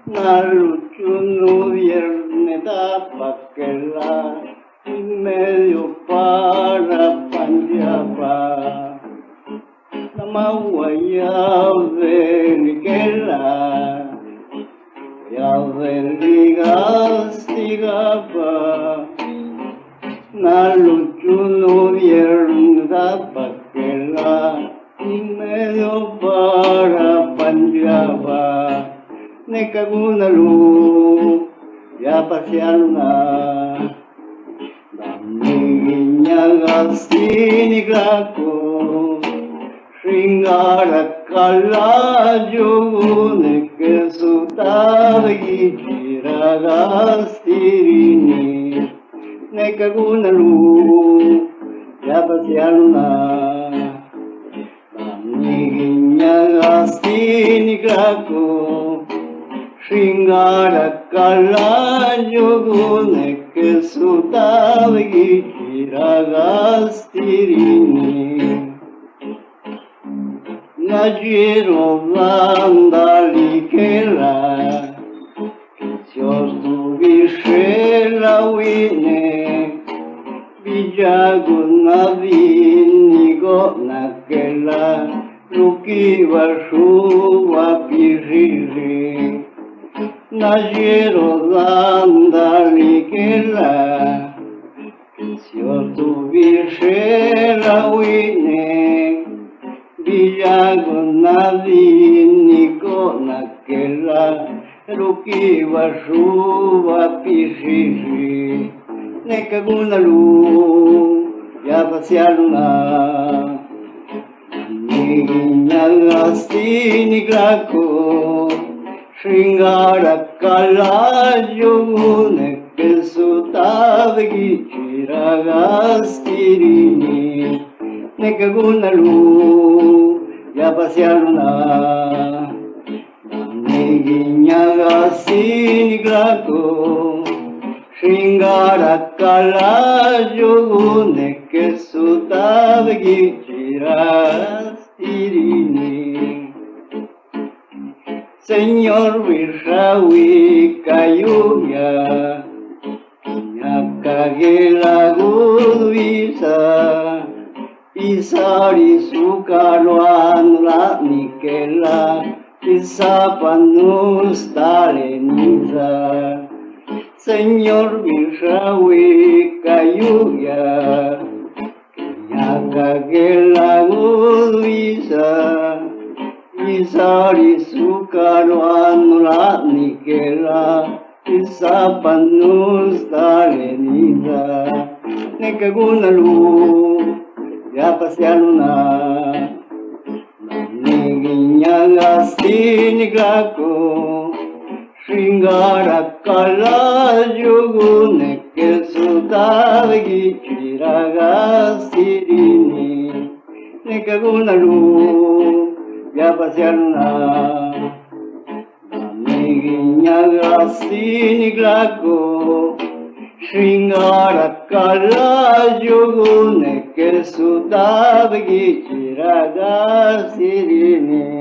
La lucha no viene tapaquela y medio para panjapa. Nama waya venikela ya veligas tigapa. La lucha no viene tapaquela y medio para panjapa. Nekagunalu ya pasialna Daminya gastini grako Shringara kala jogune kesutavagi chiragastirini Nekagunalu ya pasialna Daminya gastini grako Shringara kala jogune kesutavagi chiragastirini Najiro vandalikela Syortu vishela wine Vijaguna vinigo nakela Ruki vashuva pishiri Najiro vandalikela Syortu vishela wine Vijaguna vinigo nakela Ruki vashuva pishiri Nekagunalu ya pasialuna Niginya gastini grako Shringara kala jogune kesutavagi chiragastirini Nekagunalu ya pasialuna Niginya gastini grako Shringara kala jogune kesutavagi chiragastirini Señor Vishawi Kayuya Nyakagela Gudvisa Isari Sukaruan La Nikela Isapanus Taleniza Señor Vishawi Kayuya Nyakagela Gudvisa Isari sukaruan la nikela Isapanus taleniza Nekagunalu ya pasialuna Niginya gastini grako Shringara kala jogune kesutavagi chiragastirini Nekagunalu ya pasialuna Niginya gastini grako Shringara kala jogune kesutavagi chiragastirini